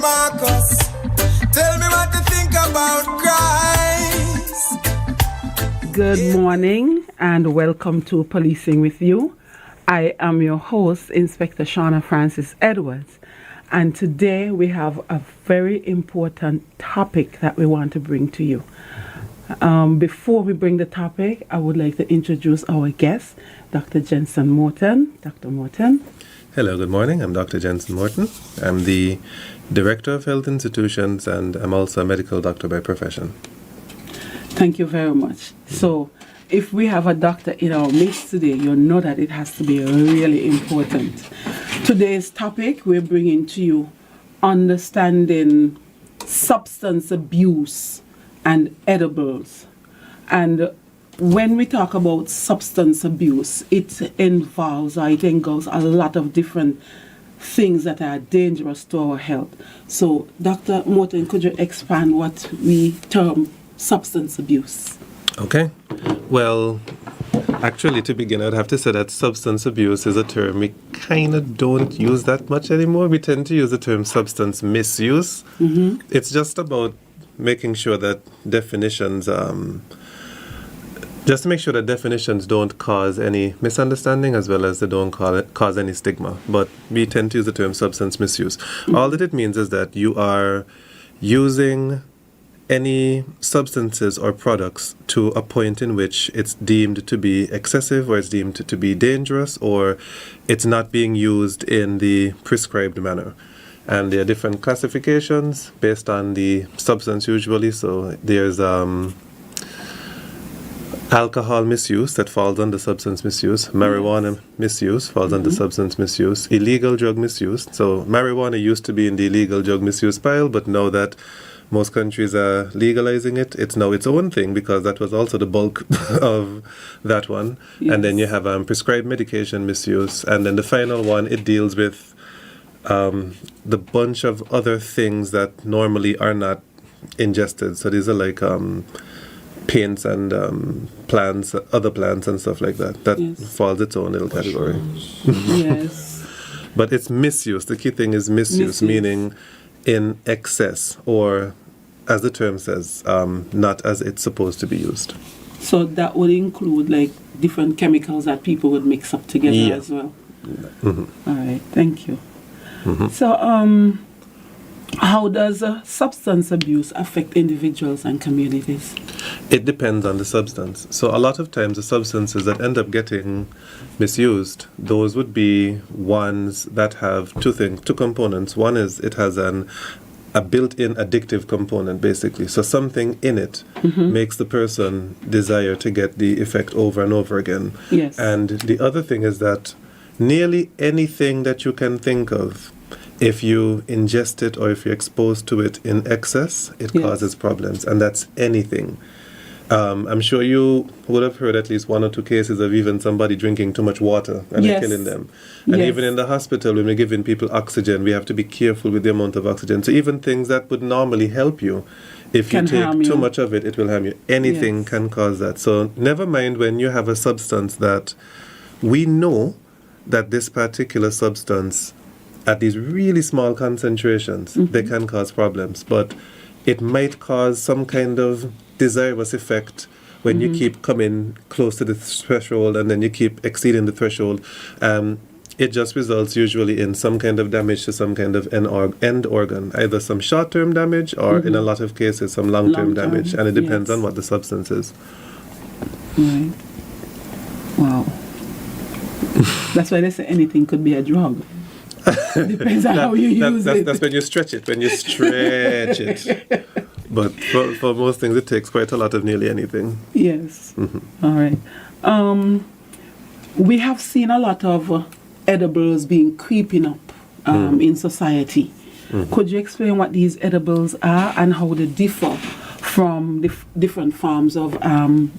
Marcus. Tell me what you think about Christ. Good morning and welcome to Policing with You. I am your host, Inspector Shauna Francis Edwards. And today we have a very important topic that we want to bring to you. Before we bring the topic, I would like to introduce our guest, Dr. Jensen Morton. Dr. Morton. Hello, good morning. I'm Dr. Jensen Morton. I'm the Director of Health Institutions and I'm also a medical doctor by profession. Thank you very much. So, if we have a doctor in our midst today, you know that it has to be really important. Today's topic, we're bringing to you understanding substance abuse and edibles. And when we talk about substance abuse, it involves or it engulfs a lot of different things that are dangerous to our health. So, Dr. Morton, could you expand what we term substance abuse? Okay. Well, actually, to begin, I'd have to say that substance abuse is a term we kind of don't use that much anymore. We tend to use the term substance misuse. Mm-hmm. It's just about making sure that definitions, just to make sure that definitions don't cause any misunderstanding as well as they don't cause any stigma. But we tend to use the term substance misuse. Mm-hmm. All that it means is that you are using any substances or products to a point in which it's deemed to be excessive or it's deemed to be dangerous or it's not being used in the prescribed manner. And there are different classifications based on the substance usually. So there's alcohol misuse that falls under substance misuse. Marijuana misuse falls under substance misuse. Illegal drug misuse. So marijuana used to be in the illegal drug misuse pile, but now that most countries are legalizing it, it's now its own thing because that was also the bulk of that one. Yes. And then you have prescribed medication misuse. And then the final one, it deals with the bunch of other things that normally are not ingested. So these are like paints and plants, other plants and stuff like that. That falls its own little category. Yes. But it's misuse. The key thing is misuse, meaning in excess or, as the term says, not as it's supposed to be used. So that would include like different chemicals that people would mix up together as well. Mm-hmm. All right, thank you. Mm-hmm. So, how does substance abuse affect individuals and communities? It depends on the substance. So a lot of times the substances that end up getting misused, those would be ones that have two components. One is it has a built-in addictive component, basically. So something in it makes the person desire to get the effect over and over again. Yes. And the other thing is that nearly anything that you can think of, if you ingest it or if you're exposed to it in excess, it causes problems. And that's anything. I'm sure you would have heard at least one or two cases of even somebody drinking too much water and it killing them. And even in the hospital, when we're giving people oxygen, we have to be careful with the amount of oxygen. So even things that would normally help you, if you take too much of it, it will harm you. Anything can cause that. So never mind when you have a substance that we know that this particular substance, at these really small concentrations, they can cause problems. But it might cause some kind of desirous effect when you keep coming close to the threshold and then you keep exceeding the threshold. It just results usually in some kind of damage to some kind of end organ, either some short-term damage or in a lot of cases some long-term damage. And it depends on what the substance is. Right. Wow. That's why they say anything could be a drug. Depends on how you use it. That's when you stretch it. But for most things, it takes quite a lot of nearly anything. Yes. Mm-hmm. All right. We have seen a lot of edibles being creeping up in society. Mm-hmm. Could you explain what these edibles are and how they differ from different forms of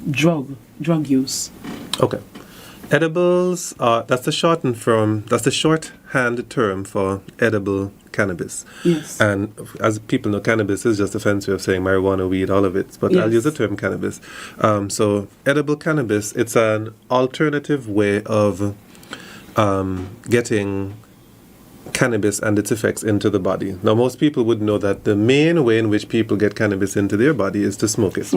drug use? Okay. Edibles that's the shorthand term for edible cannabis. Yes. And as people know, cannabis is just a fancy way of saying marijuana, weed, all of it. But I'll use the term cannabis. So edible cannabis, it's an alternative way of getting cannabis and its effects into the body. Now, most people would know that the main way in which people get cannabis into their body is to smoke it.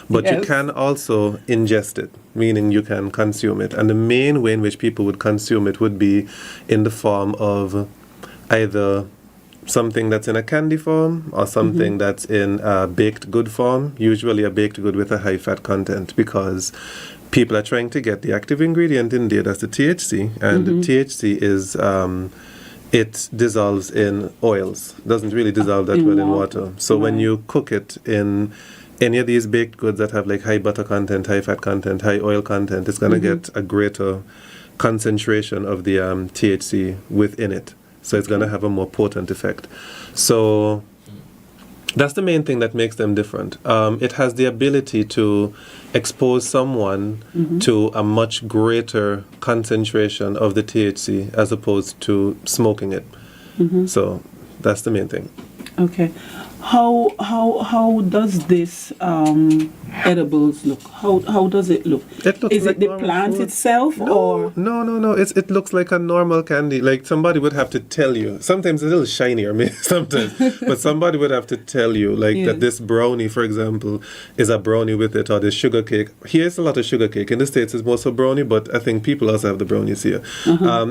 But you can also ingest it, meaning you can consume it. And the main way in which people would consume it would be in the form of either something that's in a candy form or something that's in a baked good form, usually a baked good with a high fat content, because people are trying to get the active ingredient in there, that's the THC, and the THC is it dissolves in oils. Doesn't really dissolve that well in water. So when you cook it in any of these baked goods that have like high butter content, high fat content, high oil content, it's going to get a greater concentration of the THC within it. So it's going to have a more potent effect. So that's the main thing that makes them different. It has the ability to expose someone to a much greater concentration of the THC as opposed to smoking it. So that's the main thing. Okay. How does this edibles look? How does it look? It looks Is like it the normal plant food. itself or? No. It looks like a normal candy. Like somebody would have to tell you. Sometimes it's a little shinier, maybe sometimes, but somebody would have to tell you, like that this brownie, for example, is a brownie with it, or this sugar cake. Here's a lot of sugar cake. In the States, it's more so brownie, but I think people also have the brownies here.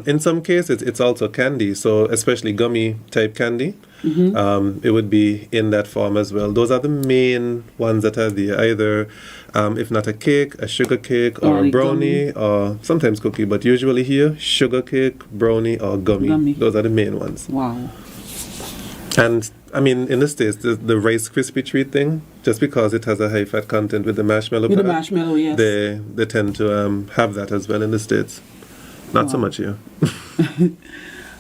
In some cases, it's also candy. So especially gummy type candy. It would be in that form as well. Those are the main ones that are there. Either, if not a cake, a sugar cake, or a brownie, or sometimes cookie. But usually here, sugar cake, brownie, or gummy. Those are the main ones. Wow. And I mean, in the States, the Rice Krispie treat thing, just because it has a high fat content with the marshmallow. With the marshmallow, yes. They tend to have that as well in the States. Not so much here.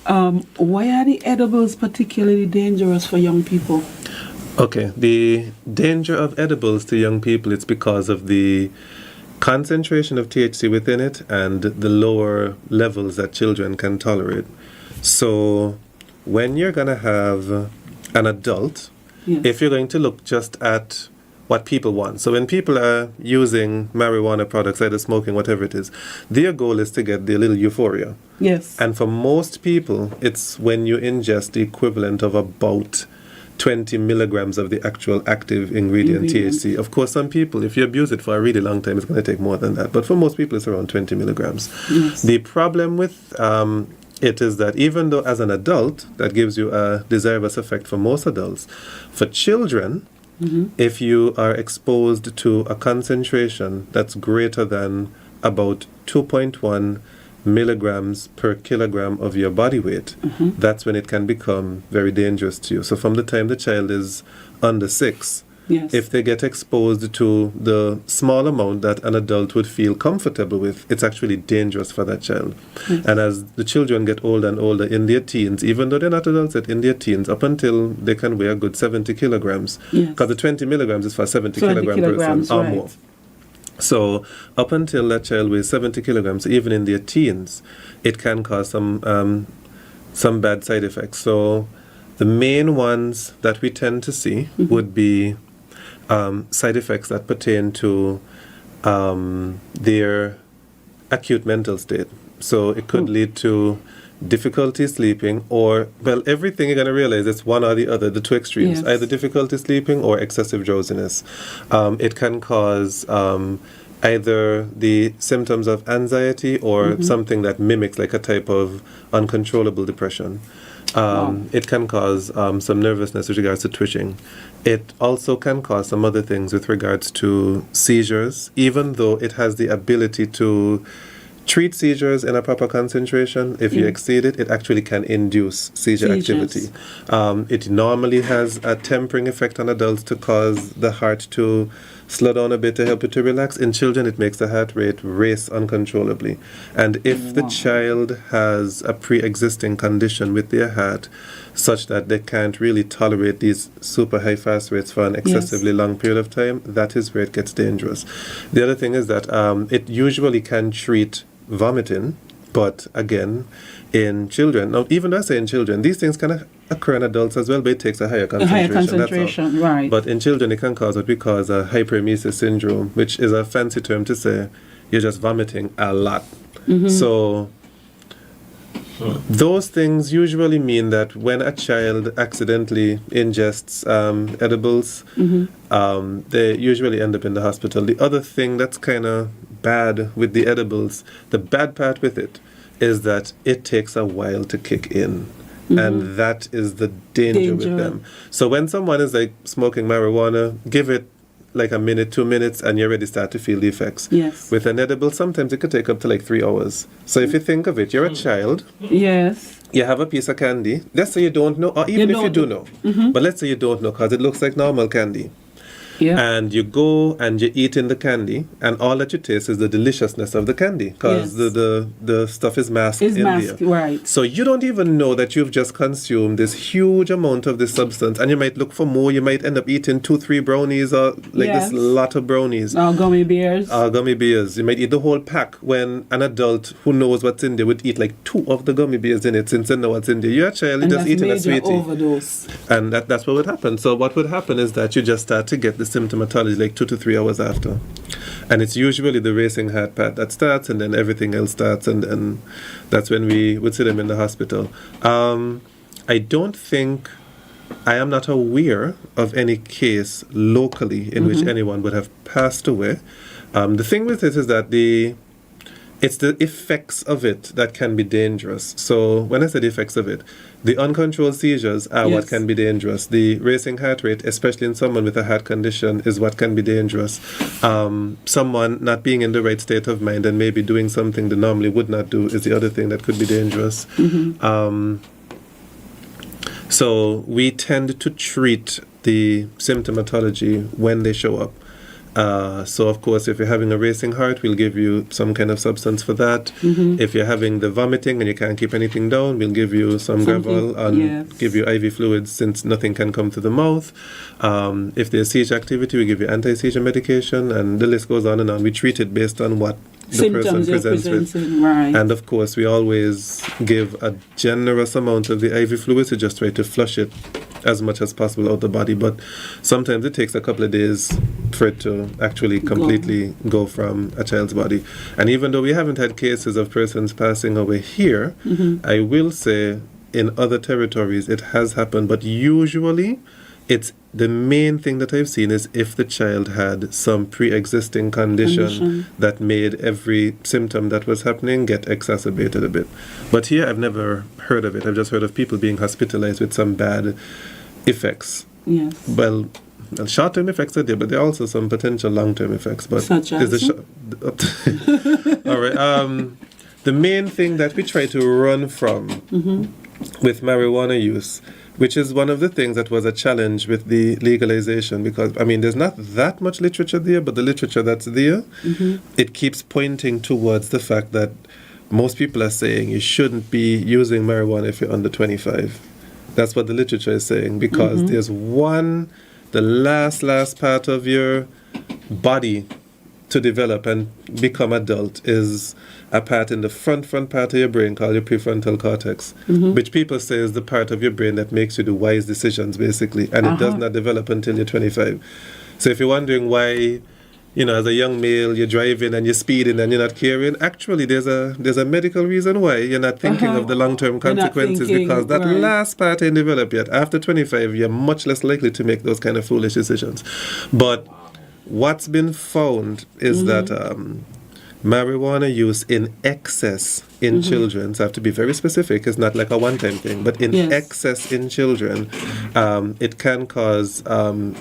Why are the edibles particularly dangerous for young people? Okay, the danger of edibles to young people, it's because of the concentration of THC within it and the lower levels that children can tolerate. So when you're going to have an adult, if you're going to look just at what people want. So when people are using marijuana products, either smoking, whatever it is, their goal is to get the little euphoria. Yes. And for most people, it's when you ingest the equivalent of about 20 milligrams of the actual active ingredient THC. Of course, some people, if you abuse it for a really long time, it's going to take more than that. But for most people, it's around 20 milligrams. Yes. The problem with it is that even though as an adult, that gives you a desirous effect for most adults, for children, if you are exposed to a concentration that's greater than about 2.1 milligrams per kilogram of your body weight, that's when it can become very dangerous to you. So from the time the child is under 6, if they get exposed to the small amount that an adult would feel comfortable with, it's actually dangerous for that child. And as the children get older and older in their teens, even though they're not adults yet, in their teens, up until they can weigh a good 70 kilograms, because the 20 milligrams is for 70 kilogram person or more. So up until that child weighs 70 kilograms, even in their teens, it can cause some bad side effects. So the main ones that we tend to see would be side effects that pertain to their acute mental state. So it could lead to difficulty sleeping, or, well, everything you're going to realize it's one or the other, the two extremes, either difficulty sleeping or excessive drowsiness. It can cause either the symptoms of anxiety or something that mimics like a type of uncontrollable depression. It can cause some nervousness with regards to twitching. It also can cause some other things with regards to seizures, even though it has the ability to treat seizures in a proper concentration. If you exceed it, it actually can induce seizure activity. It normally has a tempering effect on adults to cause the heart to slow down a bit to help it to relax. In children, it makes the heart rate race uncontrollably. And if the child has a pre-existing condition with their heart, such that they can't really tolerate these super high fast rates for an excessively long period of time, that is where it gets dangerous. The other thing is that it usually can treat vomiting, but again, in children, now even though I say in children, these things can occur in adults as well, but it takes a higher concentration. That's all. But in children, it can cause what we call a hyperemesis syndrome, which is a fancy term to say you're just vomiting a lot. So Those things usually mean that when a child accidentally ingests edibles, they usually end up in the hospital. The other thing that's kind of bad with the edibles, the bad part with it, is that it takes a while to kick in. And that is the danger with them. So when someone is like smoking marijuana, give it like a minute, 2 minutes, and you already start to feel the effects. Yes. With an edible, sometimes it could take up to like 3 hours. So if you think of it, you're a child. Yes. You have a piece of candy. Let's say you don't know, or even if you do know. But let's say you don't know because it looks like normal candy. Yeah. And you go and you eat in the candy, and all that you taste is the deliciousness of the candy because the stuff is masked in there. Right. So you don't even know that you've just consumed this huge amount of this substance, and you might look for more. You might end up eating 2-3 brownies or like this lot of brownies. Or gummy bears. Gummy bears. You might eat the whole pack when an adult who knows what's in there would eat like 2 of the gummy bears in it since they know what's in there. You're a child, you're just eating a sweetie. Overdose. And that's what would happen. So what would happen is that you just start to get the symptomatology like 2 to 3 hours after. And it's usually the racing heart part that starts, and then everything else starts, and then that's when we would see them in the hospital. I don't think, I am not aware of any case locally in which anyone would have passed away. The thing with it is that it's the effects of it that can be dangerous. So when I say the effects of it, the uncontrolled seizures are what can be dangerous. The racing heart rate, especially in someone with a heart condition, is what can be dangerous. Someone not being in the right state of mind and maybe doing something they normally would not do is the other thing that could be dangerous. So we tend to treat the symptomatology when they show up. So of course, if you're having a racing heart, we'll give you some kind of substance for that. If you're having the vomiting and you can't keep anything down, we'll give you some gravel and give you IV fluids since nothing can come to the mouth. If there's seizure activity, we give you anti-seizure medication, and the list goes on and on. We treat it based on what the person presents with. Right. And of course, we always give a generous amount of the IV fluids to just try to flush it as much as possible out the body, but sometimes it takes a couple of days for it to actually completely go from a child's body. And even though we haven't had cases of persons passing away here, I will say in other territories it has happened, but usually it's the main thing that I've seen is if the child had some pre-existing condition that made every symptom that was happening get exacerbated a bit. But here I've never heard of it. I've just heard of people being hospitalized with some bad effects. Yes. Well, short-term effects are there, but there are also some potential long-term effects. But such as? All right. The main thing that we try to run from with marijuana use, which is one of the things that was a challenge with the legalization, because, I mean, there's not that much literature there, but the literature that's there, it keeps pointing towards the fact that most people are saying you shouldn't be using marijuana if you're under 25. That's what the literature is saying, because there's the last part of your body to develop and become adult is a part in the front part of your brain called your prefrontal cortex, which people say is the part of your brain that makes you do wise decisions, basically, and it does not develop until you're 25. So if you're wondering why, you know, as a young male, you're driving and you're speeding and you're not caring, actually there's a medical reason why you're not thinking of the long-term consequences, because that last part ain't developed yet. After 25, you're much less likely to make those kind of foolish decisions. But what's been found is that marijuana use in excess in children, so I have to be very specific, it's not like a one-time thing, but in excess in children, it can cause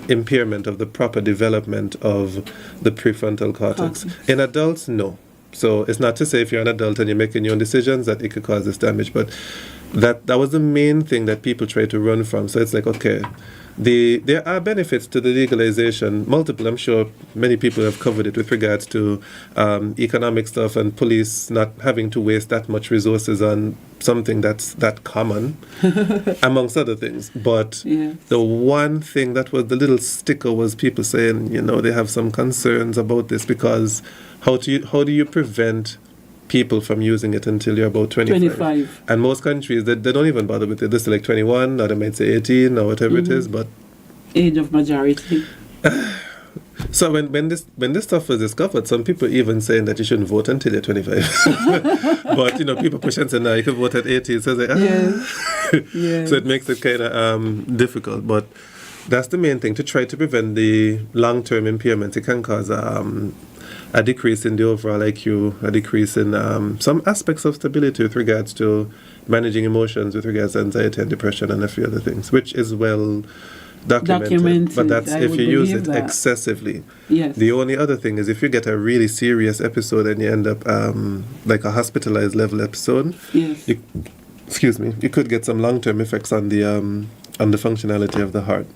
impairment of the proper development of the prefrontal cortex. In adults, no. So it's not to say if you're an adult and you're making your own decisions that it could cause this damage, but that was the main thing that people try to run from. So it's like, okay, there are benefits to the legalization, multiple. I'm sure many people have covered it with regards to economic stuff and police not having to waste that much resources on something that's that common, amongst other things. But the one thing that was the little sticker was people saying, you know, they have some concerns about this, because how do you prevent people from using it until you're about 25. And most countries, they don't even bother with it. This is like 21, or they might say 18 or whatever it is, but... Age of majority. So when this stuff was discovered, some people even saying that you shouldn't vote until you're 25. But people push and say, no, you can vote at 18. So it's like, Yes. So it makes it kind of difficult. But that's the main thing, to try to prevent the long-term impairment. It can cause a decrease in the overall IQ, a decrease in some aspects of stability with regards to managing emotions, with regards to anxiety and depression and a few other things, which is well documented. But that's if you use it excessively. Yes. The only other thing is if you get a really serious episode and you end up like a hospitalized level episode, Yes. you could get some long-term effects on the functionality of the heart.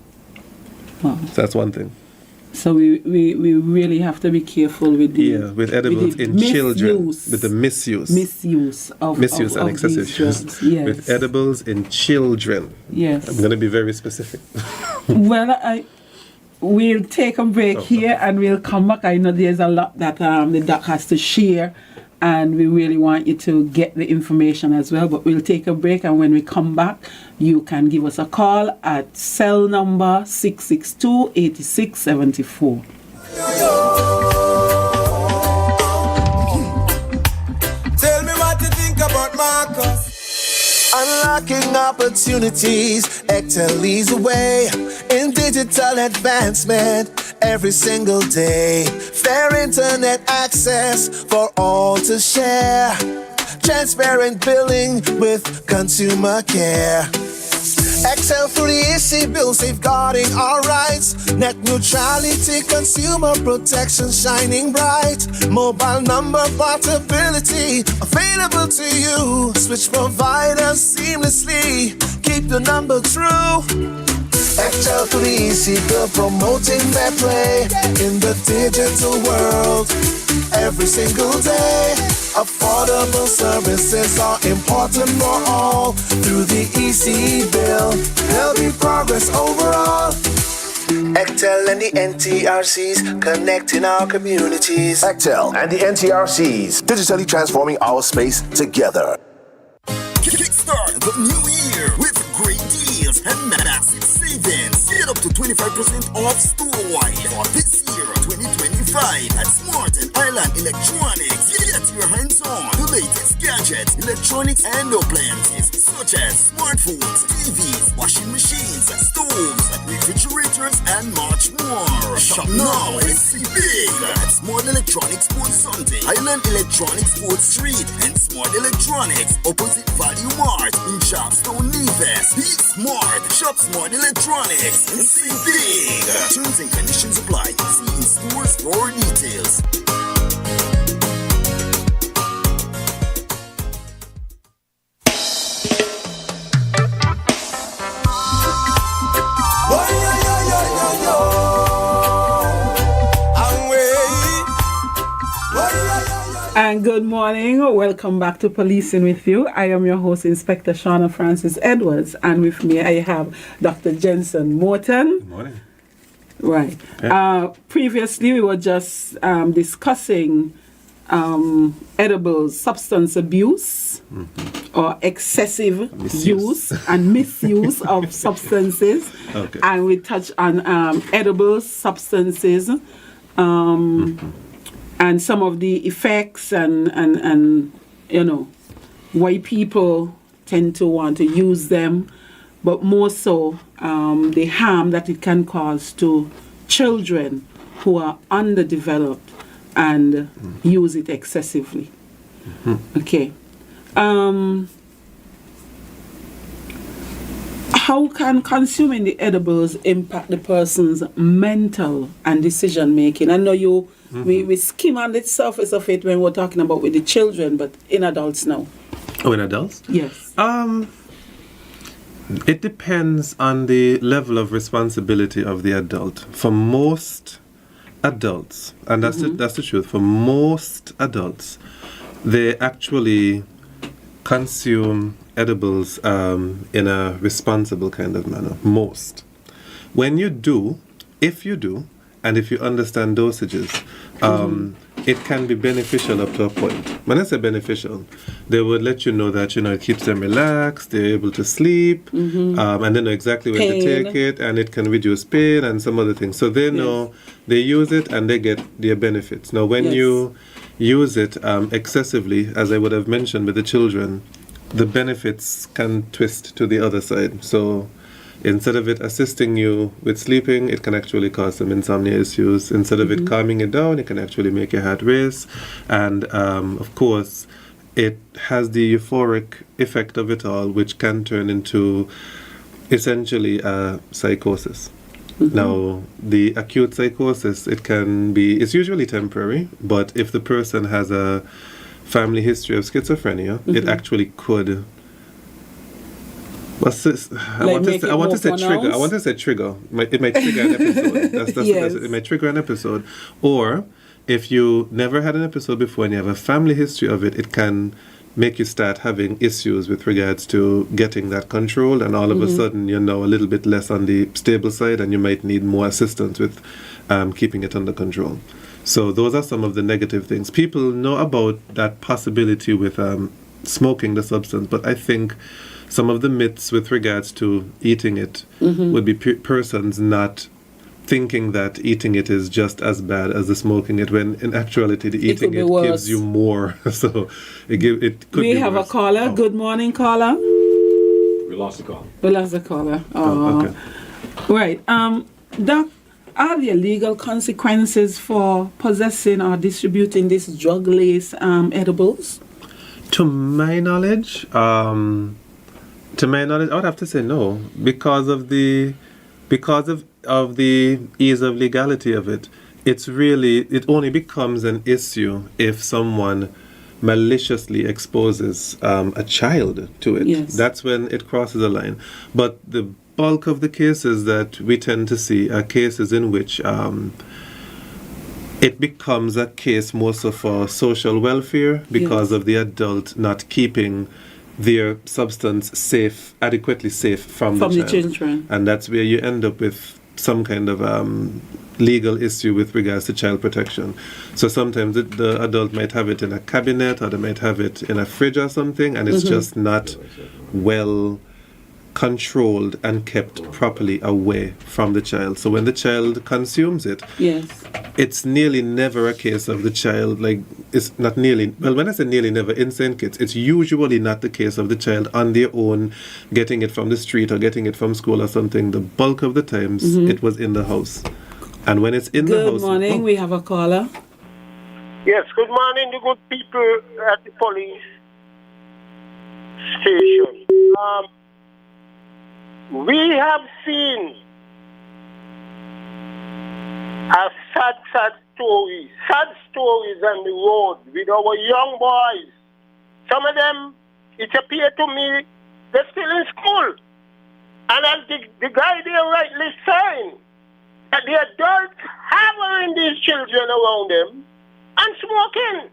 Wow. So that's one thing. So we really have to be careful with with edibles in children, with the misuse and excessive use. Yes. With edibles in children. Yes. I'm going to be very specific. Well, we'll take a break here and we'll come back. I know there's a lot that the doc has to share, and we really want you to get the information as well. But we'll take a break, and when we come back, you can give us a call at cell number 662-8674. Tell me what you think about Marcus. Unlocking opportunities, Excel leads the way in digital advancement every single day. Fair internet access for all to share. Transparent billing with consumer care. Excel 3EC bill safeguarding our rights. Net neutrality, consumer protection shining bright. Mobile number portability available to you. Switch providers seamlessly. Keep the number true. Excel 3EC bill promoting fair play in the digital world every single day. Affordable services are important for all through the EC bill. Healthy progress overall. Excel and the NTRCs connecting our communities. Excel and the NTRCs digitally transforming our space together. Kickstart the new year with great deals and massive savings. Get up to 25% off store-wide for this year, 2025 at Smart and Island Electronics. Get your hands on the latest gadgets, electronics and appliances such as smartphones, TVs, washing machines, stoves, refrigerators and much more. Shop now and see big at Smart Electronics Port Sunday, Island Electronics Port Street, and Smart Electronics opposite Value Mart in Shopstone, Nevis. Be smart, shop Smart Electronics and see big. Terms and conditions apply. See in stores for details. And good morning. Welcome back to Policing with You. I am your host, Inspector Shauna Francis Edwards, and with me I have Dr. Jensen Morton. Good morning. Right. Okay. Previously, we were just discussing edibles, substance abuse, or excessive use and misuse of substances. Okay. And we touched on edible substances. And some of the effects and you know why people tend to want to use them, but more so the harm that it can cause to children who are underdeveloped and use it excessively. Okay. How can consuming the edibles impact the person's mental and decision making? I know you we skim on the surface of it when we're talking about with the children, but in adults now. Oh, in adults? Yes. It depends on the level of responsibility of the adult. For most adults, and that's the truth, for most adults, they actually consume edibles in a responsible kind of manner. Most. When you do, if you do, and if you understand dosages, it can be beneficial up to a point. When I say beneficial, they would let you know that, it keeps them relaxed, they're able to sleep, and they know exactly when to take it, and it can reduce pain and some other things. So they know, they use it and they get their benefits. Now, when you use it excessively, as I would have mentioned with the children, the benefits can twist to the other side. So instead of it assisting you with sleeping, it can actually cause some insomnia issues. Instead of it calming it down, it can actually make your heart race. And of course, it has the euphoric effect of it all, which can turn into essentially a psychosis. Now, the acute psychosis, it's usually temporary, but if the person has a family history of schizophrenia, it actually could. I want to say trigger. I want to say trigger. It might trigger an episode. That's Yes. It might trigger an episode. Or if you never had an episode before and you have a family history of it, it can make you start having issues with regards to getting that control, and all of a sudden you're now a little bit less on the stable side, and you might need more assistance with keeping it under control. So those are some of the negative things. People know about that possibility with smoking the substance, but I think some of the myths with regards to eating it would be persons not thinking that eating it is just as bad as the smoking it, when in actuality the eating it gives you more. So it could be We have worse. a caller. Good morning, caller. We lost the call. We lost the caller. Oh, okay. Right. Doc, are there legal consequences for possessing or distributing these drug-laced edibles? To my knowledge, I would have to say no, because of the ease of legality of it. It only becomes an issue if someone maliciously exposes a child to it. Yes. That's when it crosses a line. But the bulk of the cases that we tend to see are cases in which it becomes a case more so for social welfare because of the adult not keeping their substance adequately safe from the child. children. And that's where you end up with some kind of legal issue with regards to child protection. So sometimes the adult might have it in a cabinet, or they might have it in a fridge or something, and it's just not well controlled and kept properly away from the child. So when the child consumes it, it's nearly never a case of the child, it's not nearly, well, when I say nearly never, insane kids, it's usually not the case of the child on their own getting it from the street or getting it from school or something. The bulk of the times it was in the house. And when it's in the house... Good morning, we have a caller. Yes, good morning, the good people at the police station. We have seen a sad stories on the road with our young boys. Some of them, it appeared to me, they're still in school. And as the guy there rightly saying, that the adults having these children around them and smoking.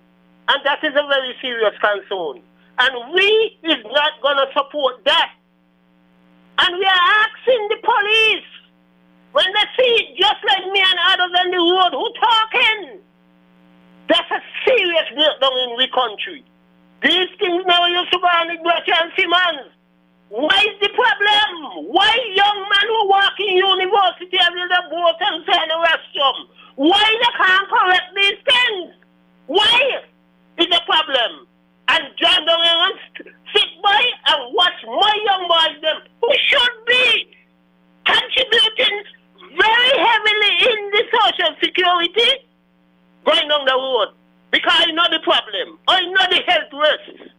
And that is a very serious concern. And we is not going to support that. And we are asking the police, when they see just like me and others on the road who talking, that's a serious breakdown in the country. These things now used to go on the Gretchen and Simmons. Why is the problem? Why young men who work in university and in the boat and say in the restroom? Why they can't correct these things? Why is the problem? And John Doe sit by and watch my young boys them who should be contributing very heavily in the social security going down the road. Because I know the problem. I know the health risks.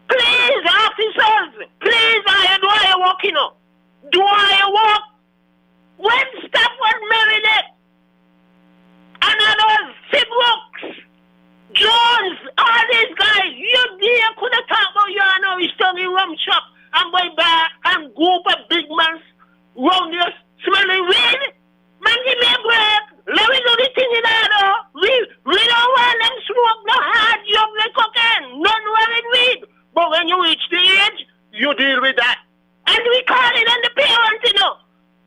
Please, officers, please, do I walk, Do I walk? When Stafford Meredith and others, Seabrooks, Jones, all these guys, you could have talked about you and how he's talking rum shop and buy bar and group of big men round here smelling weed. Man, give me a break. Let me do the thing in there, we don't want them smoke no hard job like cocaine. None want weed. But when you reach the age, you deal with that. And we call it on the parents,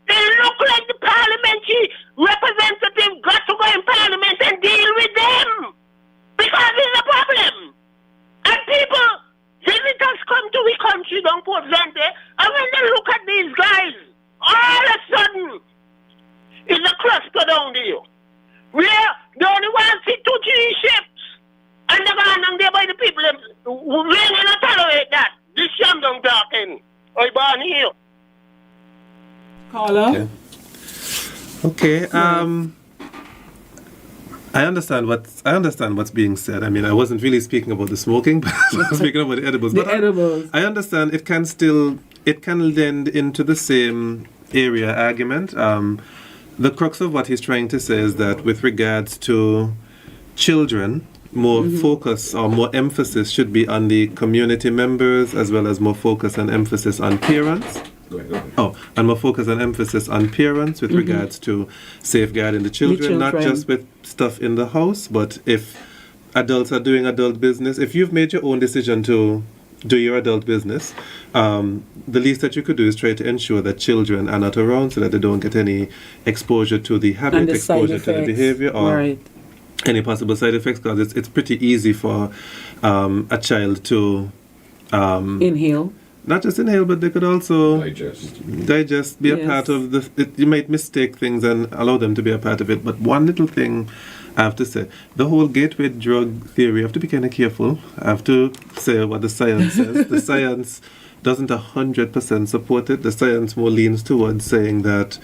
They look like the parliamentary representative got to go in parliament and deal with them. Caller? Okay. I understand what's being said. I mean, I wasn't really speaking about the smoking, but I was speaking about the edibles. The edibles. I understand it can lend into the same area argument. The crux of what he's trying to say is that with regards to children, more focus or more emphasis should be on the community members as well as more focus and emphasis on parents. Go ahead. And more focus and emphasis on parents with regards to safeguarding the children, not just with stuff in the house, but if adults are doing adult business, if you've made your own decision to do your adult business, the least that you could do is try to ensure that children are not around so that they don't get any exposure to the habit, exposure to the behavior, or any possible side effects, because it's pretty easy for a child to inhale. Not just inhale, but they could also digest, be a part of you might mistake things and allow them to be a part of it. But one little thing I have to say, the whole gateway drug theory, I have to be kind of careful. I have to say what the science says. The science doesn't 100% support it. The science more leans towards saying that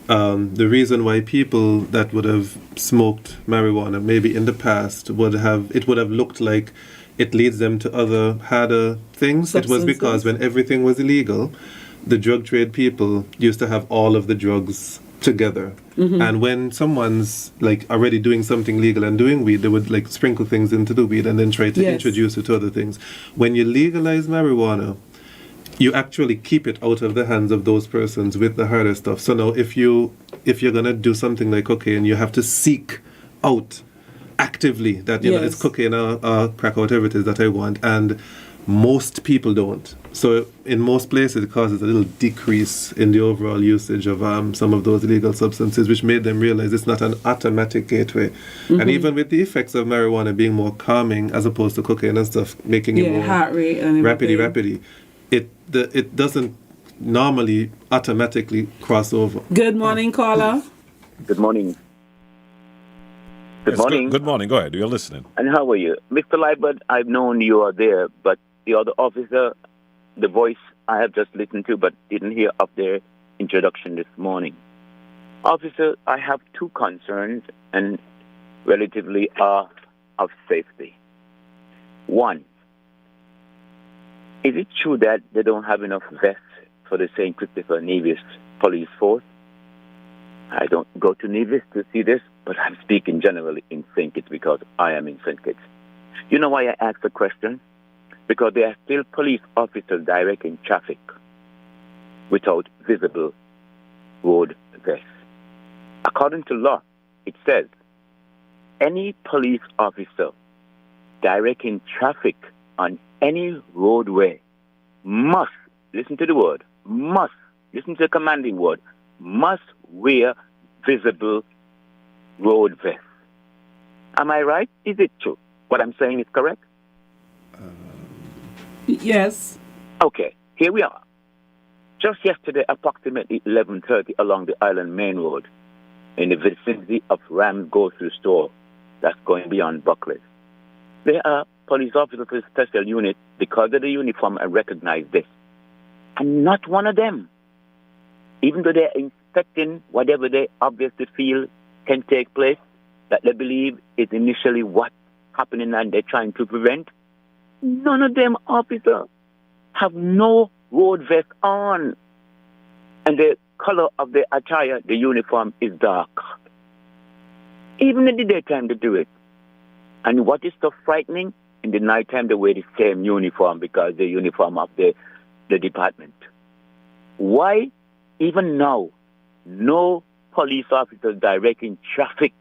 the reason why people that would have smoked marijuana maybe in the past would have looked like it leads them to other harder things. It was because when everything was illegal, the drug trade people used to have all of the drugs together. And when someone's like already doing something legal and doing weed, they would like sprinkle things into the weed and then try to introduce it to other things. When you legalize marijuana, you actually keep it out of the hands of those persons with the harder stuff. So now if you're gonna do something like cocaine, you have to seek out actively that you know it's cocaine or crack or whatever it is that I want, and most people don't. So in most places it causes a little decrease in the overall usage of some of those illegal substances, which made them realize it's not an automatic gateway. And even with the effects of marijuana being more calming as opposed to cocaine and stuff, making it more heart rate and rapidly, it doesn't normally automatically cross over. Good morning, caller. Good morning. Good morning. Good morning. Go ahead. You're listening. And how are you? Mr. Liebert, I've known you are there, but the other officer, the voice I have just listened to but didn't hear of their introduction this morning. Officer, I have two concerns and relatively are of safety. One, is it true that they don't have enough vests for the St. Christopher Nevis police force? I don't go to Nevis to see this, but I'm speaking generally in St. Kitts because I am in St. Kitts. You know why I ask the question? Because there are still police officers directing traffic without visible road vests. According to law, it says any police officer directing traffic on any roadway must, listen to the word, must, listen to the commanding word, must wear visible road vests. Am I right? Is it true? What I'm saying is correct? Yes. Okay, here we are. Just yesterday, approximately 11:30 along the Island Main Road, in the vicinity of Ram's Grocery Store, that's going beyond Buckley. There are police officers of a special unit, because of the uniform, I recognize this. And not one of them, even though they're inspecting whatever they obviously feel can take place, that they believe is initially what's happening and they're trying to prevent, none of them officers have no road vest on. And the color of the attire, the uniform, is dark. Even in the daytime they do it. And what is so frightening, in the nighttime they wear the same uniform because the uniform of the department. Why, even now, no police officers directing traffic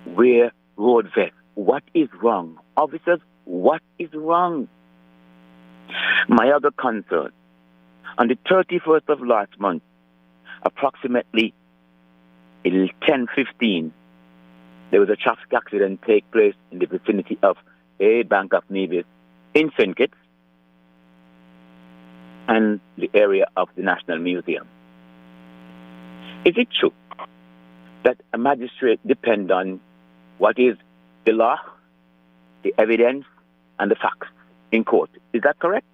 wear road vests? What is wrong? Officers, what is wrong? My other concern, on the 31st of last month, approximately 10:15, there was a traffic accident take place in the vicinity of a Bank of Nevis in St. Kitts and the area of the National Museum. Is it true that a magistrate depends on what is the law, the evidence, and the facts in court? Is that correct?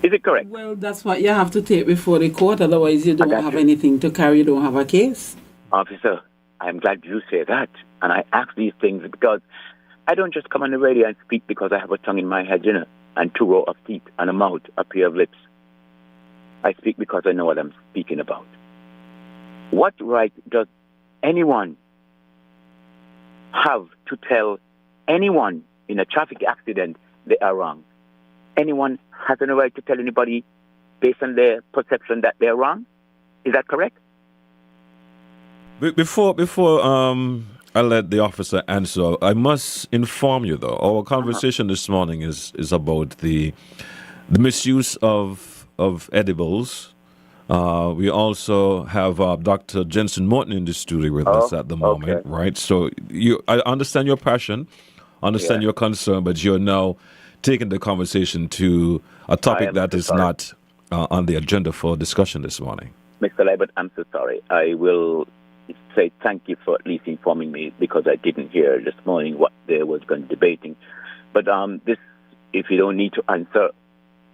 Is it correct? Well, that's what you have to take before the court. Otherwise, you don't got have you. anything to carry. You don't have a case. Officer, I'm glad you say that. And I ask these things because I don't just come on the radio and speak because I have a tongue in my head, and 2 rows of teeth and a mouth, a pair of lips. I speak because I know what I'm speaking about. What right does anyone have to tell anyone in a traffic accident they are wrong? Anyone has any right to tell anybody based on their perception that they're wrong? Is that correct? Before I let the officer answer, I must inform you though, our conversation this morning is about the misuse of edibles. We also have Dr. Jensen Morton in the studio with us at the moment, okay. right? So I understand your passion, understand your concern, but you're now taking the conversation to a topic that is not on the agenda for discussion this morning. Mr. Libert, I'm so sorry. I will say thank you for at least informing me because I didn't hear this morning what they was going to debating. But this, if you don't need to answer,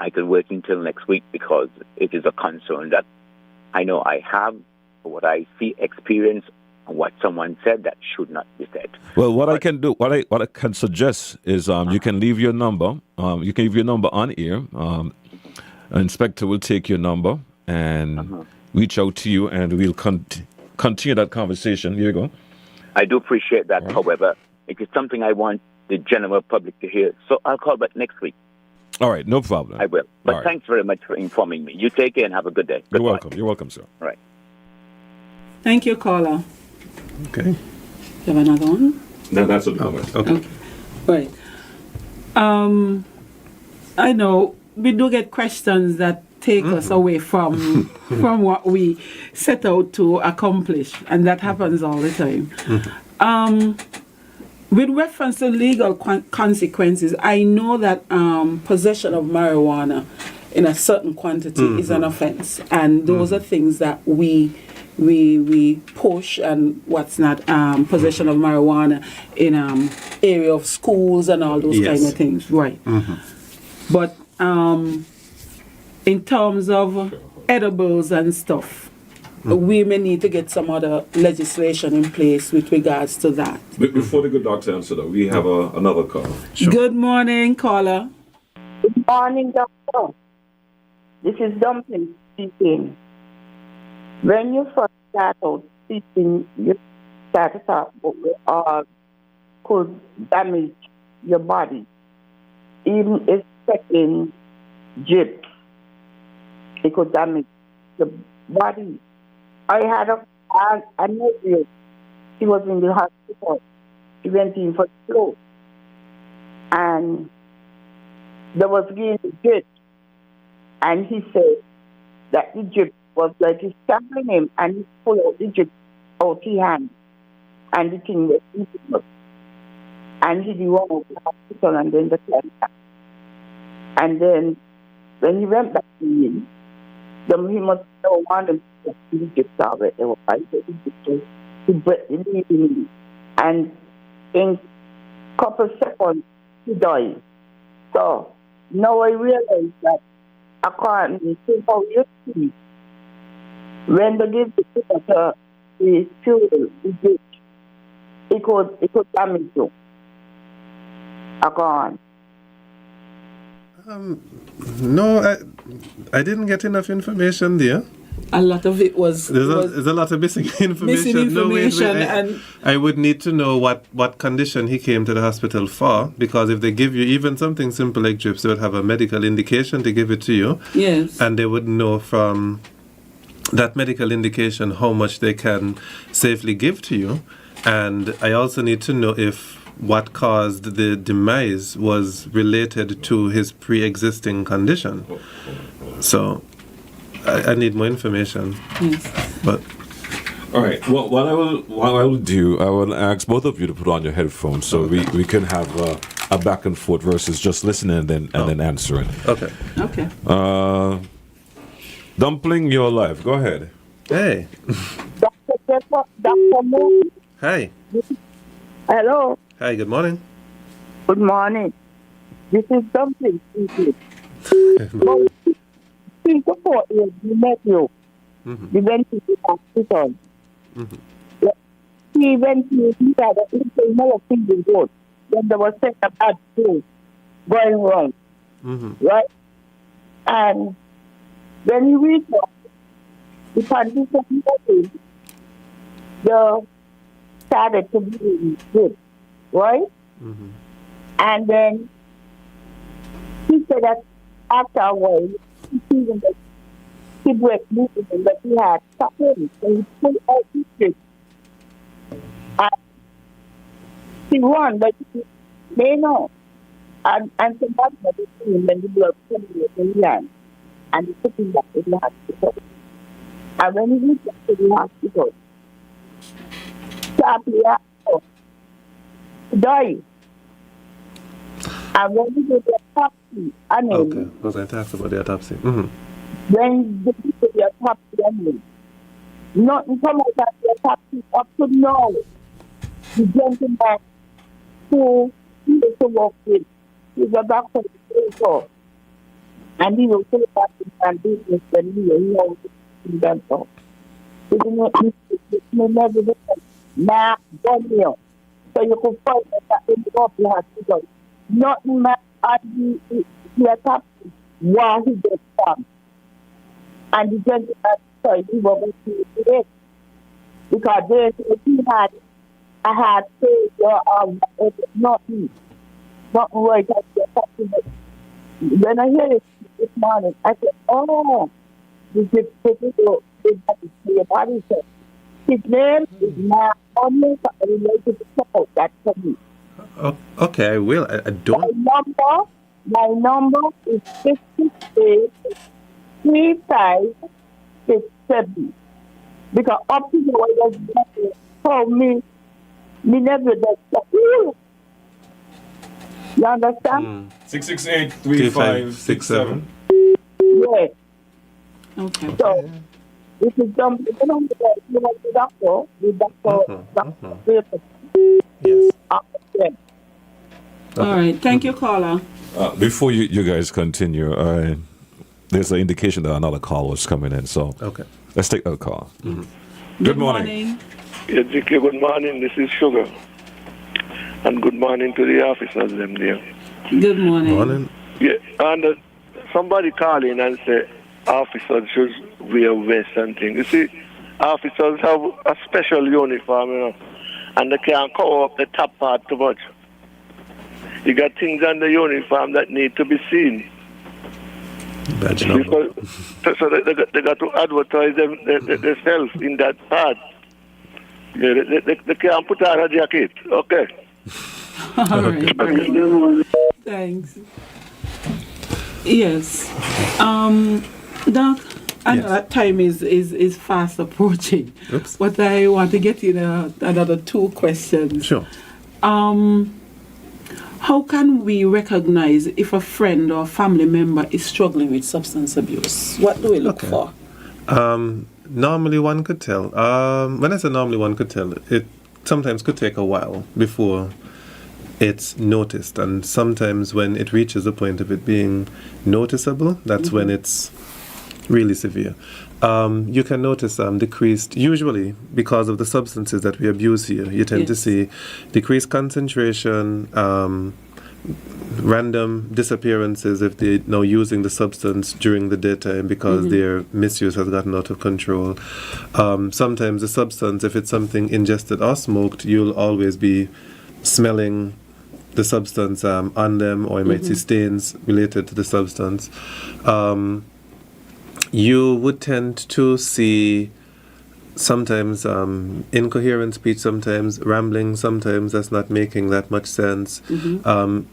I could wait until next week because it is a concern that I know I have, what I see, experience, and what someone said that should not be said. Well, what I can do, what I can suggest is you can leave your number. You can leave your number on air. An inspector will take your number and reach out to you, and we'll continue that conversation. Here you go. I do appreciate that. Right. However, it is something I want the general public to hear. So I'll call back next week. All right, no problem. I will. But thanks very much for informing me. You take care and have a good day. Goodbye. You're welcome. You're welcome, sir. All right. Thank you, caller. Okay. You have another one? No, that's what the Okay. Right. I know we do get questions that take us away from what we set out to accomplish, and that happens all the time. With reference to legal consequences, I know that possession of marijuana in a certain quantity is an offense, and those are things that we push, and what's not possession of marijuana in area of schools and all those kind of things, right? But in terms of edibles and stuff, we may need to get some other legislation in place with regards to that. But before the good doctor answer, though, we have another call. Sure. Good morning, caller. Good morning, doctor. This is Dumpling speaking. When you first start out speaking, you start to talk about could damage your body. Even if taking drips, it could damage the body. I had a nephew. He was in the hospital. He went in for flu. And there was getting a drip. And he said that the drip was like he's stabbing him, and he pulled out the drip out his hand. And the thing was eating up. And he didn't want to the hospital, and then the cancer. And then when he went back to him, he must have wanted to get the drip out of it. I said, he breathed in him. And in a couple of seconds, he died. So now I realize that according to how you see, when they give the people the fuel, the drip, it could damage you. According. No, I didn't get enough information there. A lot of it was... There's a lot of missing information. No, wait. And I would need to know what condition he came to the hospital for, because if they give you even something simple like drips, they would have a medical indication to give it to you. Yes. And they would know from that medical indication how much they can safely give to you. And I also need to know if what caused the demise was related to his pre-existing condition. So I need more information. Yes. But all right. Well, what I will do, I will ask both of you to put on your headphones so we can have a back and forth versus just listening and then answering. Okay. Okay. Dumpling, you're live. Go ahead. Hey. Dr. Moon. Hi. Hello. Hi, good morning. Good morning. This is Dumpling speaking. About 6 24 years, the nephew, he went to the hospital. He went to he had a never feeling good. Then there was such a bad thing going wrong. Right? And when he reached out, the condition started to be good. Right? And then he said that after a while, he seen that he was moving and that he had suffering. So he pulled out his street. And he won, but he may know. And somebody had seen him when the blood came in the land. And he took him back to the hospital. And when he went back to the hospital, shortly after, he died. And when he did the autopsy, I mean, Okay, because I talked about the autopsy. when they did the autopsy, I mean, nothing come out of the autopsy up to now. The gentleman who he used to work with, he's a doctor, and he was so back in business when he was in dental. He never did Mark Daniel. So you could find that in the hospital. Nothing matter the autopsy while he gets done. And the gentleman said he was going to do it. Because he had a heart failure or nothing right at the autopsy. When I hear it this morning, I said, oh, this is the body. His name is not only related to people. That's for me. Okay, I will. I don't. My number is 583567. Because up to the way that told me never does that. You understand? 668-3567. Yes. Okay. So, if you jump, you want the doctor, Yes. All right. Thank you, caller. Before you guys continue, there's an indication that another call was coming in, so Okay. let's take that call. Good morning. Yeah, JK, good morning. This is Sugar. And good morning to the officers them there. Good morning. Morning. Yeah, and somebody call in and say officers should wear vest and things. You see, officers have a special uniform, you know, and they can't cover up the top part too much. You got things on the uniform that need to be seen. Badge number. So they got to advertise themselves in that part. Yeah, they can't put on a jacket. Okay. All right. Thanks. Yes. Doc, I know that time is fast approaching. Oops. But I want to get in another two questions. Sure. How can we recognize if a friend or family member is struggling with substance abuse? What do we look for? Normally one could tell. When I say normally one could tell, it sometimes could take a while before it's noticed. And sometimes when it reaches the point of it being noticeable, that's when it's really severe. You can notice decreased, usually because of the substances that we abuse here, you tend to see decreased concentration, random disappearances if they're now using the substance during the daytime because their misuse has gotten out of control. Sometimes the substance, if it's something ingested or smoked, you'll always be smelling the substance on them, or you might see stains related to the substance. You would tend to see sometimes incoherent speech, sometimes rambling, sometimes that's not making that much sense,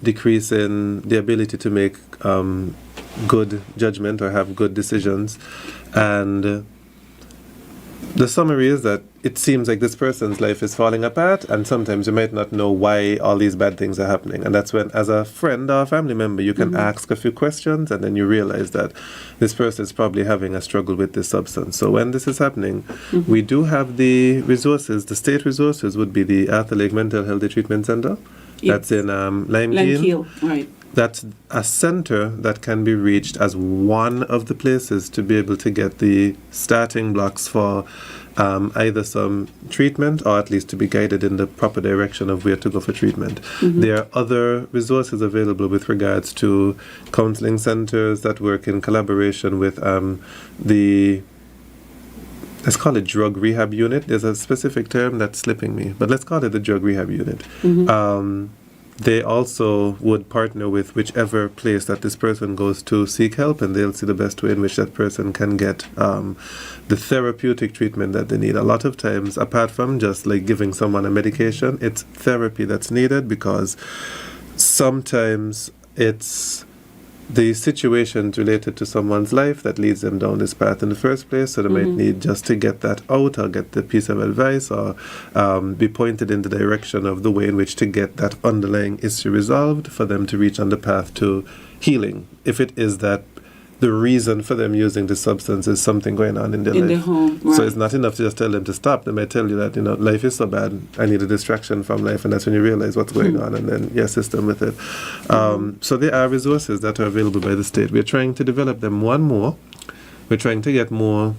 decrease in the ability to make good judgment or have good decisions. And the summary is that it seems like this person's life is falling apart, and sometimes you might not know why all these bad things are happening. And that's when, as a friend or a family member, you can ask a few questions, and then you realize that this person is probably having a struggle with this substance. So when this is happening, we do have the resources. The state resources would be the Arthur Lake Mental Health Treatment Center. That's in Lime Keel, right. that's a center that can be reached as one of the places to be able to get the starting blocks for either some treatment or at least to be guided in the proper direction of where to go for treatment. There are other resources available with regards to counseling centers that work in collaboration with let's call it drug rehab unit. There's a specific term that's slipping me, but let's call it the drug rehab unit. They also would partner with whichever place that this person goes to seek help, and they'll see the best way in which that person can get the therapeutic treatment that they need. A lot of times, apart from just like giving someone a medication, it's therapy that's needed, because sometimes it's the situations related to someone's life that leads them down this path in the first place. So they might need just to get that out, or get the piece of advice, or be pointed in the direction of the way in which to get that underlying issue resolved for them to reach on the path to healing. If it is that the reason for them using the substance is something going on in their life. Their home, right. So it's not enough to just tell them to stop. They might tell you that, life is so bad, I need a distraction from life, and that's when you realize what's going on, and then you assist them with it. So there are resources that are available by the state. We're trying to develop them more. We're trying to get more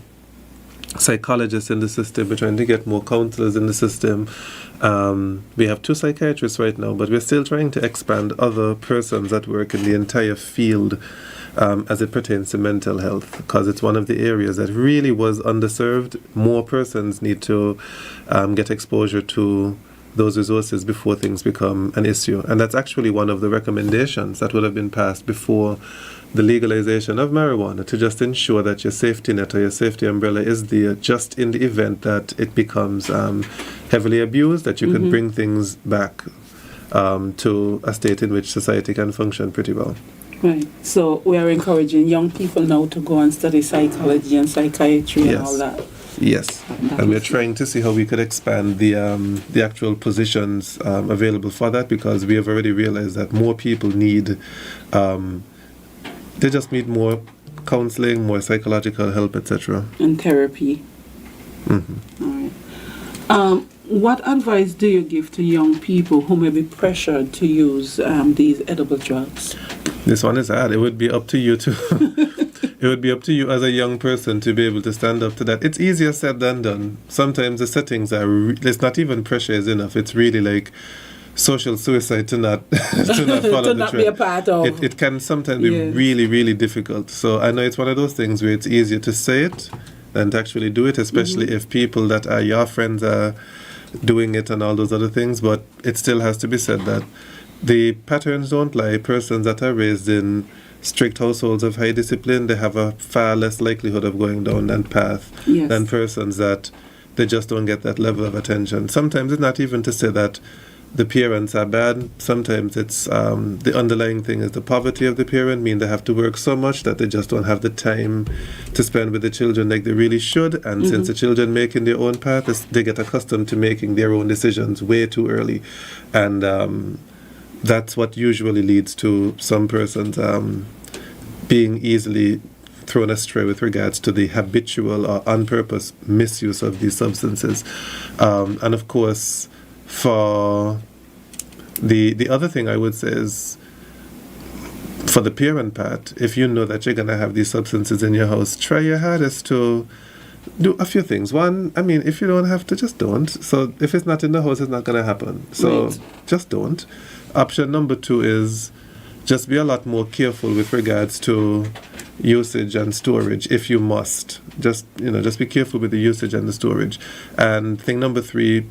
psychologists in the system. We're trying to get more counselors in the system. We have 2 psychiatrists right now, but we're still trying to expand other persons that work in the entire field as it pertains to mental health, because it's one of the areas that really was underserved. More persons need to get exposure to those resources before things become an issue. And that's actually one of the recommendations that would have been passed before the legalization of marijuana, to just ensure that your safety net or your safety umbrella is there just in the event that it becomes heavily abused, that you can bring things back to a state in which society can function pretty well. Right. So we are encouraging young people now to go and study psychology and psychiatry and all that. Yes, and we're trying to see how we could expand the actual positions available for that, because we have already realized that more people need, they just need more counseling, more psychological help, etc. And therapy. All right. What advice do you give to young people who may be pressured to use these edible drugs? This one is hard. It would be up to you it would be up to you as a young person to be able to stand up to that. It's easier said than done. Sometimes the settings are, it's not even pressure is enough. It's really like social suicide to not to not follow to the not trend. be a part of. It can sometimes be really, really difficult. So I know it's one of those things where it's easier to say it than to actually do it, especially if people that are your friends are doing it and all those other things. But it still has to be said that the patterns don't lie. Persons that are raised in strict households of high discipline, they have a far less likelihood of going down that path than persons that they just don't get that level of attention. Sometimes it's not even to say that the parents are bad. Sometimes it's the underlying thing is the poverty of the parent, mean they have to work so much that they just don't have the time to spend with the children like they really should. And since the children making their own path, they get accustomed to making their own decisions way too early. And that's what usually leads to some persons being easily thrown astray with regards to the habitual or on purpose misuse of these substances. And of course, for the other thing I would say is, for the parent part, if you know that you're going to have these substances in your house, try your hardest to do a few things. One, I mean, if you don't have to, just don't. So if it's not in the house, it's not going to happen. So just don't. Option number 2 is just be a lot more careful with regards to usage and storage if you must. Just be careful with the usage and the storage. And thing number 3,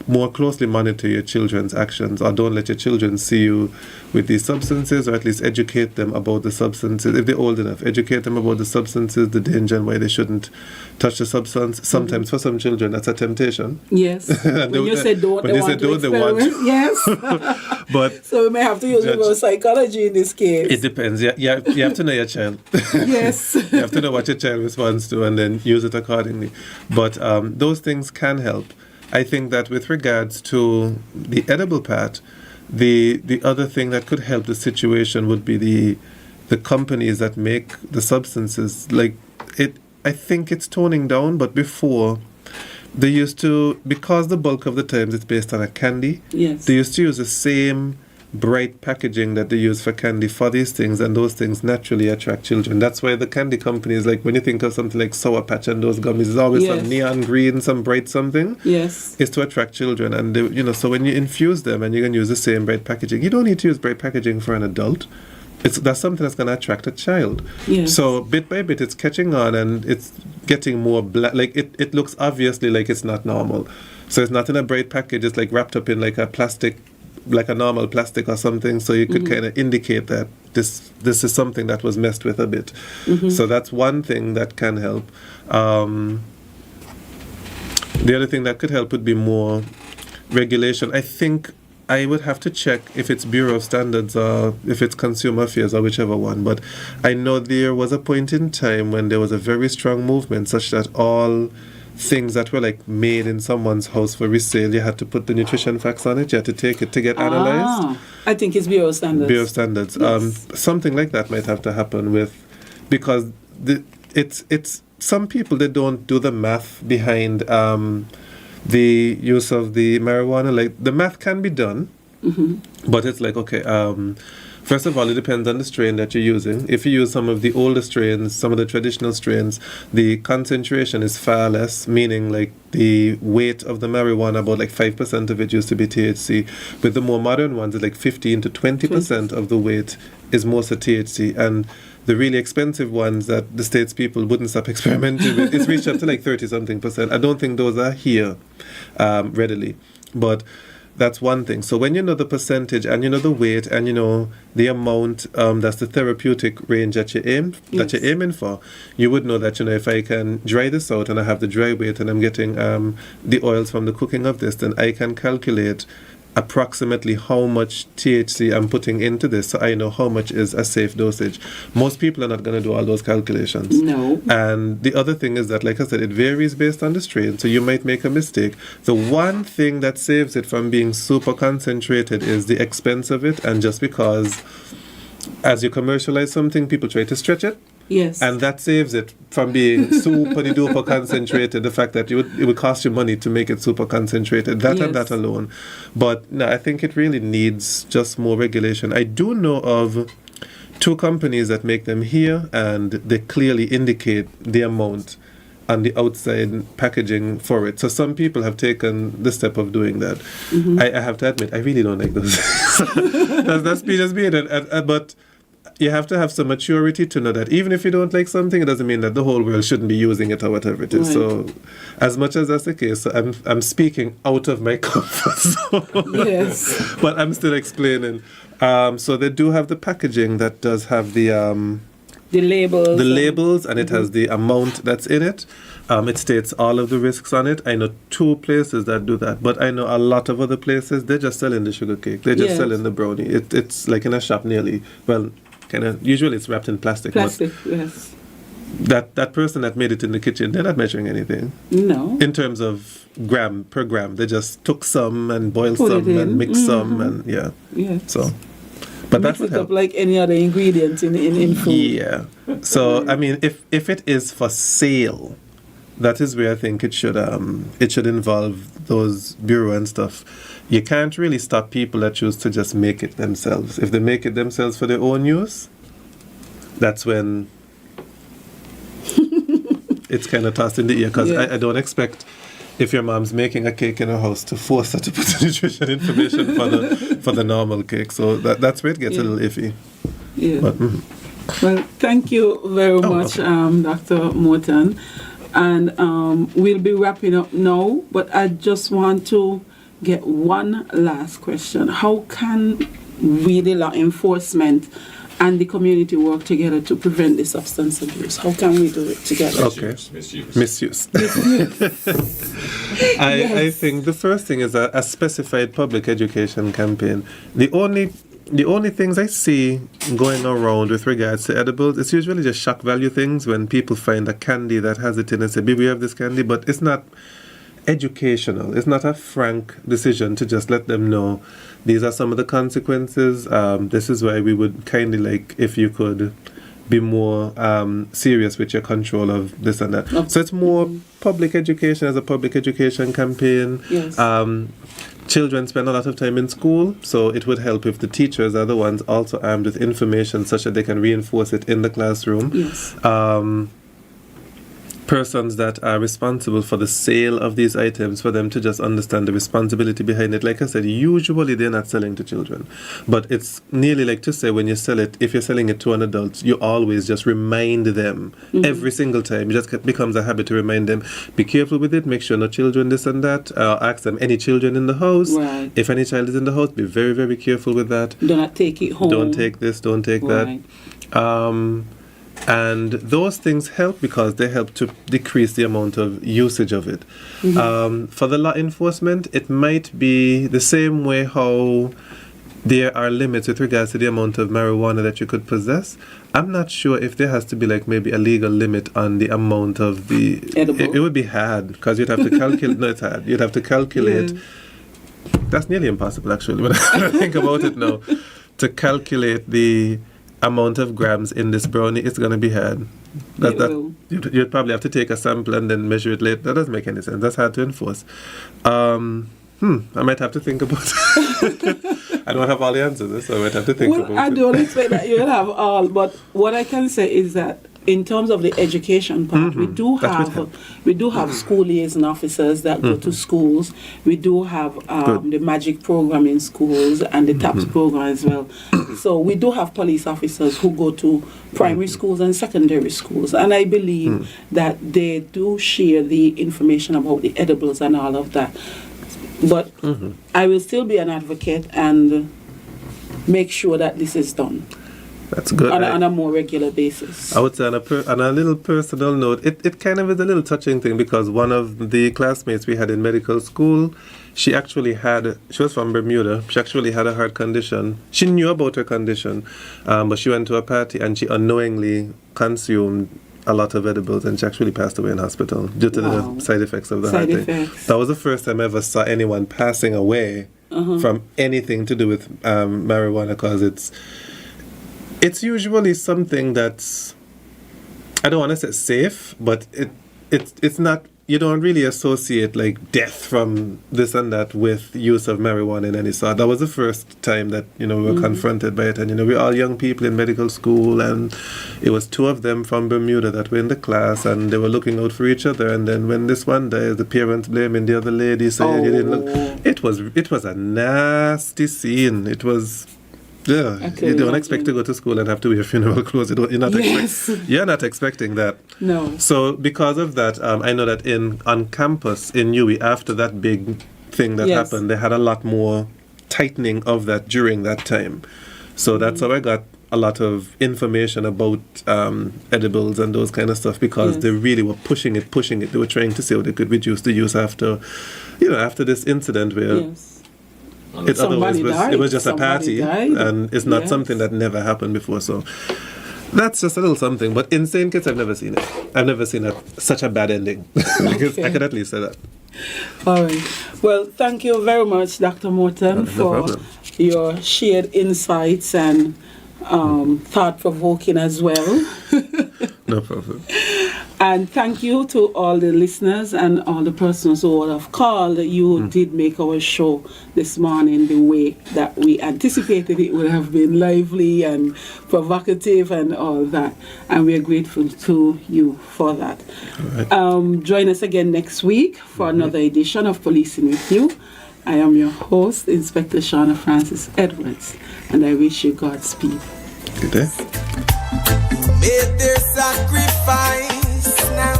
more closely monitor your children's actions, or don't let your children see you with these substances, or at least educate them about the substances. If they're old enough, educate them about the substances, the danger, and why they shouldn't touch the substance. Sometimes for some children that's a temptation. Yes. When you say don't, they want to experiment. Yes. But so we may have to use reverse psychology in this case. It depends. You have to know your child. Yes. You have to know what your child responds to and then use it accordingly. But those things can help. I think that with regards to the edible part, the other thing that could help the situation would be the companies that make the substances. Like I think it's toning down, but before they used to, because the bulk of the times it's based on a candy. Yes. They used to use the same bright packaging that they use for candy for these things, and those things naturally attract children. That's why the candy companies, like when you think of something like Sour Patch and those gummies, there's always some neon green, some bright something. Yes. It's to attract children, and they, you know, so when you infuse them and you can use the same bright packaging, you don't need to use bright packaging for an adult. That's something that's going to attract a child. Yes. So bit by bit, it's catching on, and it's getting more black. Like it looks obviously like it's not normal. So it's not in a bright package. It's like wrapped up in like a plastic, like a normal plastic or something. So you could kind of indicate that this is something that was messed with a bit. So that's one thing that can help. The other thing that could help would be more regulation. I think I would have to check if it's Bureau of Standards or if it's Consumer Affairs or whichever one. But I know there was a point in time when there was a very strong movement such that all things that were like made in someone's house for resale, you had to put the nutrition facts on it. You had to take it to get analyzed. I think it's Bureau of Standards. Bureau of Standards. Yes. Something like that might have to happen because it's some people, they don't do the math behind the use of the marijuana. Like the math can be done, but it's like, okay, first of all, it depends on the strain that you're using. If you use some of the older strains, some of the traditional strains, the concentration is far less, meaning like the weight of the marijuana, about like 5% of it used to be THC. With the more modern ones, it's like 15 to 20% of the weight is mostly THC. And the really expensive ones that the States people wouldn't stop experimenting with, it's reached up to like 30-something%. I don't think those are here readily. But that's one thing. So when you know the percentage and you know the weight and you know the amount, that's the therapeutic range that you're aiming for, you would know that, you know, if I can dry this out and I have the dry weight and I'm getting the oils from the cooking of this, then I can calculate approximately how much THC I'm putting into this, so I know how much is a safe dosage. Most people are not going to do all those calculations. No. And the other thing is that, like I said, it varies based on the strain, so you might make a mistake. The one thing that saves it from being super concentrated is the expense of it, and just because as you commercialize something, people try to stretch it. Yes. And that saves it from being super duper concentrated. The fact that it would cost you money to make it super concentrated. That and that alone. But no, I think it really needs just more regulation. I do know of 2 companies that make them here, and they clearly indicate the amount on the outside packaging for it. So some people have taken the step of doing that. I have to admit, I really don't like those. That's me just being it. But you have to have some maturity to know that even if you don't like something, it doesn't mean that the whole world shouldn't be using it or whatever it is. Right. So as much as that's the case, so I'm speaking out of my comfort zone. Yes. But I'm still explaining. So they do have the packaging that does have the labels. The labels, and it has the amount that's in it. It states all of the risks on it. I know 2 places that do that, but I know a lot of other places, they're just selling the sugar cake. They're just selling the brownie. It's like in a shop nearly. Well, usually it's wrapped in plastic. Plastic, yes. That person that made it in the kitchen, they're not measuring anything. No. In terms of gram per gram, they just took some and boiled some and mixed some, and So, but mix it up like any other ingredient in food. Yeah. So I mean, if it is for sale, that is where I think it should involve those bureau and stuff. You can't really stop people that choose to just make it themselves. If they make it themselves for their own use, that's when it's kind of tossed in the ear. Because I don't expect, if your mom's making a cake in her house, to force her to put the nutrition information for the normal cake. So that's where it gets a little iffy. Yeah. But, Well, thank you very much, okay. Dr. Morton. And we'll be wrapping up now, but I just want to get one last question. How can we, the law enforcement and the community, work together to prevent the substance abuse? How can we do it together? Okay. Misuse. I think the first thing is a specified public education campaign. The only things I see going around with regards to edibles, it's usually just shock value things when people find a candy that has it in and say, we have this candy, but it's not educational. It's not a frank decision to just let them know these are some of the consequences. This is why we would kindly like if you could be more serious with your control of this and that. So it's more public education as a public education campaign. Yes. Children spend a lot of time in school, so it would help if the teachers are the ones also armed with information such that they can reinforce it in the classroom. Yes. Persons that are responsible for the sale of these items, for them to just understand the responsibility behind it. Like I said, usually they're not selling to children, but it's nearly like to say when you sell it, if you're selling it to an adult, you always just remind them every single time. It just becomes a habit to remind them, be careful with it, make sure no children this and that. Ask them, any children in the house? Right. If any child is in the house, be very, very careful with that. Do not take it home. Don't take this, don't take Right. that. And those things help because they help to decrease the amount of usage of it. For the law enforcement, it might be the same way how there are limits with regards to the amount of marijuana that you could possess. I'm not sure if there has to be like maybe a legal limit on the amount of the... Edible. It would be hard because you'd have to calculate... No, it's hard. You'd have to calculate... That's nearly impossible actually when I think about it now. To calculate the amount of grams in this brownie, it's going to be hard. You'd probably have to take a sample and then measure it later. That doesn't make any sense. That's hard to enforce. I might have to think about it. I don't have all the answers, so I might have to think about it. I don't expect that you'll have all, but what I can say is that in terms of the education part, we do have school liaison officers that go to schools. We do have the MAGIC program in schools and the TAPS program as well. So we do have police officers who go to primary schools and secondary schools, and I believe that they do share the information about the edibles and all of that. But I will still be an advocate and make sure that this is done. That's good. On a more regular basis. I would say on a little personal note, it kind of is a little touching thing because one of the classmates we had in medical school, she was from Bermuda, she actually had a heart condition. She knew about her condition, but she went to a party and she unknowingly consumed a lot of edibles and she actually passed away in hospital due to the side effects of the heart thing. That was the first time I ever saw anyone passing away from anything to do with marijuana, because it's usually something that's, I don't want to say safe, but it's not, you don't really associate like death from this and that with use of marijuana in any sort. That was the first time that, we were confronted by it. And, we're all young people in medical school, and it was two of them from Bermuda that were in the class, and they were looking out for each other. And then when this one died, the parents blaming the other lady, saying you didn't look. It was a nasty scene. It was... Yeah, you don't expect to go to school and have to wear funeral clothes. You're not expecting that. No. So because of that, I know that on campus in UWI, after that big thing that happened, they had a lot more tightening of that during that time. So that's how I got a lot of information about edibles and those kind of stuff, because they really were pushing it. They were trying to see how they could reduce the use after this incident where... It was just a party, and it's not something that never happened before. So that's just a little something. But in St. Kitts, I've never seen it. I've never seen such a bad ending. I could at least say that. All right. Well, thank you very much, Dr. Morton, for your shared insights and thought-provoking as well. No problem. And thank you to all the listeners and all the persons who would have called. You did make our show this morning the way that we anticipated it would have been, lively and provocative and all that. And we are grateful to you for that. Right. Join us again next week for another edition of Policing With You. I am your host, Inspector Shauna Francis Edwards, and I wish you Godspeed. Good day. Made their sacrifice now.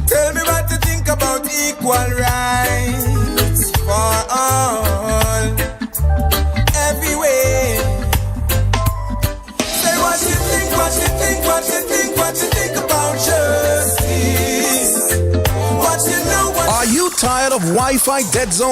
Tell me what you think about equal rights for all, everywhere. Say what you think, what you think, what you think, what you think about justice. What you know. Are you tired of Wi-Fi dead zone?